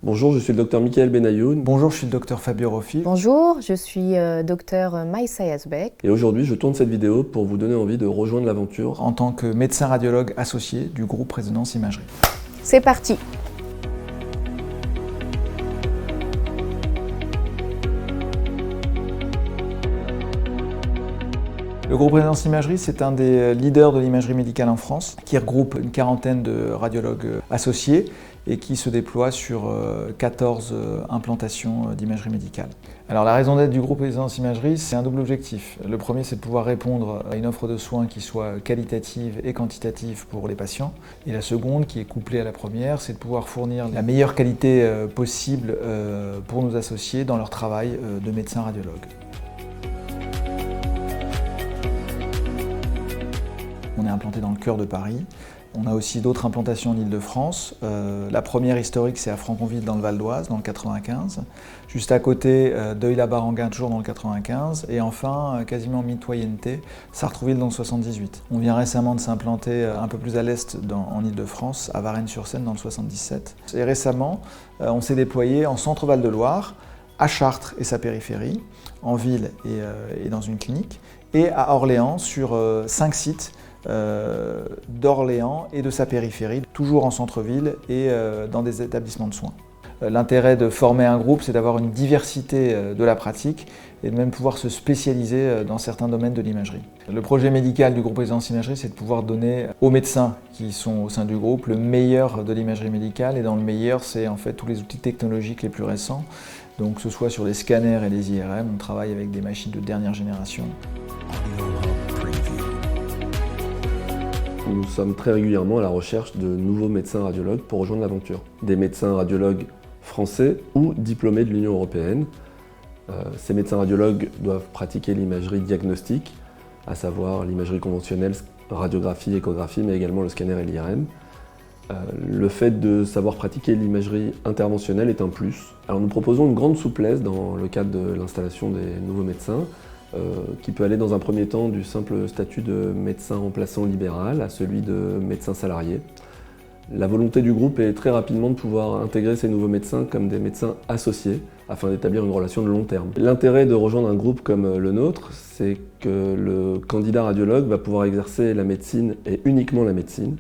Bonjour, je suis le docteur Michael Benayoun. Bonjour, je suis le docteur Fabio Roffi. Bonjour, je suis docteur Maïssa Yazbek. Et aujourd'hui, je tourne cette vidéo pour vous donner envie de rejoindre l'aventure En tant que médecin radiologue associé du groupe Résonance Imagerie. C'est parti! Le groupe Résonance Imagerie, c'est un des leaders de l'imagerie médicale en France, qui regroupe une quarantaine de radiologues associés et qui se déploie sur 14 implantations d'imagerie médicale. Alors la raison d'être du groupe Résonance Imagerie, c'est un double objectif. Le premier, c'est de pouvoir répondre à une offre de soins qui soit qualitative et quantitative pour les patients. Et la seconde, qui est couplée à la première, c'est de pouvoir fournir la meilleure qualité possible pour nos associés dans leur travail de médecin radiologue. On est implanté dans le cœur de Paris. On a aussi d'autres implantations en Île-de-France. La première historique, c'est à Franconville dans le Val d'Oise, dans le 95. Juste à côté, Deuil-la-Baranguin, toujours dans le 95. Et enfin, quasiment mitoyenneté, Sartrouville dans le 78. On vient récemment de s'implanter un peu plus à l'est en Île-de-France, à Varennes-sur-Seine dans le 77. Et récemment, on s'est déployé en centre Val-de-Loire, à Chartres et sa périphérie, en ville et dans une clinique, et à Orléans sur 5 sites d'Orléans et de sa périphérie, toujours en centre-ville et dans des établissements de soins. L'intérêt de former un groupe, c'est d'avoir une diversité de la pratique et de même pouvoir se spécialiser dans certains domaines de l'imagerie. Le projet médical du groupe Résonance Imagerie, c'est de pouvoir donner aux médecins qui sont au sein du groupe le meilleur de l'imagerie médicale, et dans le meilleur, c'est en fait tous les outils technologiques les plus récents. Donc que ce soit sur les scanners et les IRM, on travaille avec des machines de dernière génération. Nous sommes très régulièrement à la recherche de nouveaux médecins radiologues pour rejoindre l'aventure. Des médecins radiologues français ou diplômés de l'Union européenne. Ces médecins radiologues doivent pratiquer l'imagerie diagnostique, à savoir l'imagerie conventionnelle, radiographie, échographie, mais également le scanner et l'IRM. Le fait de savoir pratiquer l'imagerie interventionnelle est un plus. Alors nous proposons une grande souplesse dans le cadre de l'installation des nouveaux médecins, qui peut aller dans un premier temps du simple statut de médecin remplaçant libéral à celui de médecin salarié. La volonté du groupe est très rapidement de pouvoir intégrer ces nouveaux médecins comme des médecins associés afin d'établir une relation de long terme. L'intérêt de rejoindre un groupe comme le nôtre, c'est que le candidat radiologue va pouvoir exercer la médecine et uniquement la médecine.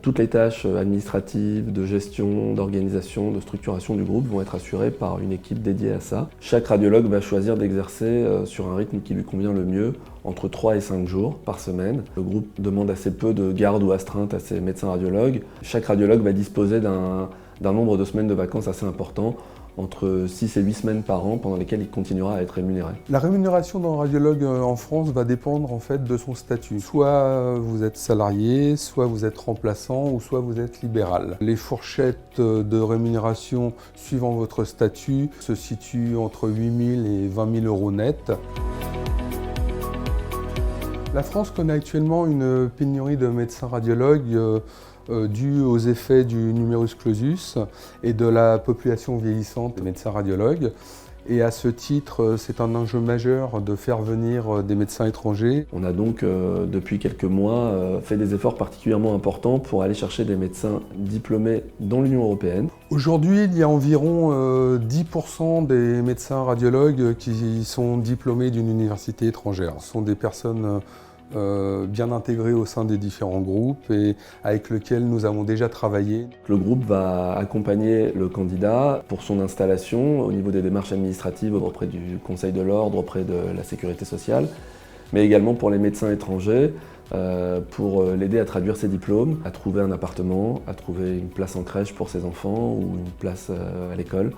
Toutes les tâches administratives, de gestion, d'organisation, de structuration du groupe vont être assurées par une équipe dédiée à ça. Chaque radiologue va choisir d'exercer sur un rythme qui lui convient le mieux, entre 3 et 5 jours par semaine. Le groupe demande assez peu de garde ou astreinte à ses médecins radiologues. Chaque radiologue va disposer d'un nombre de semaines de vacances assez important, entre 6 et 8 semaines par an, pendant lesquelles il continuera à être rémunéré. La rémunération d'un radiologue en France va dépendre en fait de son statut. Soit vous êtes salarié, soit vous êtes remplaçant, ou soit vous êtes libéral. Les fourchettes de rémunération suivant votre statut se situent entre 8 000 et 20 000 euros net. La France connaît actuellement une pénurie de médecins radiologues dû aux effets du numerus clausus et de la population vieillissante des médecins radiologues. Et à ce titre, c'est un enjeu majeur de faire venir des médecins étrangers. On a donc, depuis quelques mois, fait des efforts particulièrement importants pour aller chercher des médecins diplômés dans l'Union européenne. Aujourd'hui, il y a environ 10% des médecins radiologues qui sont diplômés d'une université étrangère. Ce sont des personnes bien intégrés au sein des différents groupes et avec lesquels nous avons déjà travaillé. Le groupe va accompagner le candidat pour son installation au niveau des démarches administratives auprès du Conseil de l'Ordre, auprès de la Sécurité sociale, mais également pour les médecins étrangers, pour l'aider à traduire ses diplômes, à trouver un appartement, à trouver une place en crèche pour ses enfants ou une place à l'école.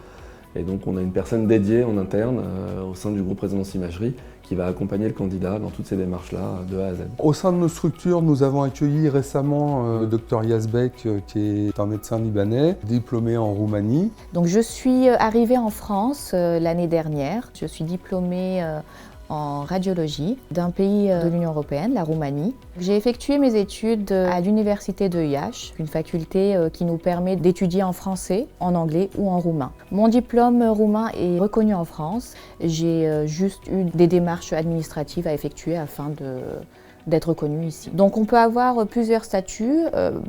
Et donc on a une personne dédiée en interne au sein du groupe Résonance Imagerie qui va accompagner le candidat dans toutes ces démarches-là de A à Z. Au sein de nos structures, nous avons accueilli récemment le docteur Yazbek, qui est un médecin libanais, diplômé en Roumanie. Donc je suis arrivée en France l'année dernière. Je suis diplômée en radiologie d'un pays de l'Union européenne, la Roumanie. J'ai effectué mes études à l'université de Iași, une faculté qui nous permet d'étudier en français, en anglais ou en roumain. Mon diplôme roumain est reconnu en France. J'ai juste eu des démarches administratives à effectuer afin d'être reconnue ici. Donc on peut avoir plusieurs statuts.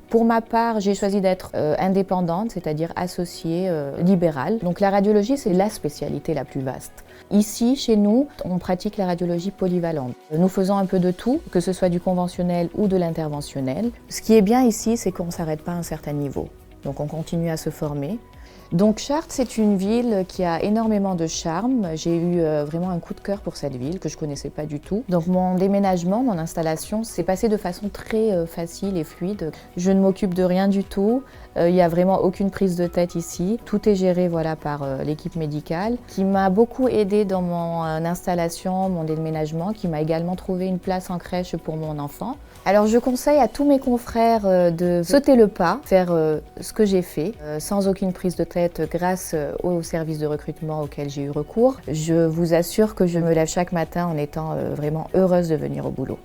Pour ma part, j'ai choisi d'être indépendante, c'est-à-dire associée libérale. Donc la radiologie, c'est la spécialité la plus vaste. Ici, chez nous, on pratique la radiologie polyvalente. Nous faisons un peu de tout, que ce soit du conventionnel ou de l'interventionnel. Ce qui est bien ici, c'est qu'on ne s'arrête pas à un certain niveau. Donc on continue à se former. Donc Chartres, c'est une ville qui a énormément de charme. J'ai eu vraiment un coup de cœur pour cette ville que je ne connaissais pas du tout. Donc mon déménagement, mon installation s'est passé de façon très facile et fluide. Je ne m'occupe de rien du tout. Il n'y a vraiment aucune prise de tête ici. Tout est géré par l'équipe médicale qui m'a beaucoup aidée dans mon installation, mon déménagement, qui m'a également trouvé une place en crèche pour mon enfant. Alors je conseille à tous mes confrères de sauter le pas, faire ce que j'ai fait, sans aucune prise de tête grâce aux services de recrutement auxquels j'ai eu recours. Je vous assure que je me lève chaque matin en étant vraiment heureuse de venir au boulot.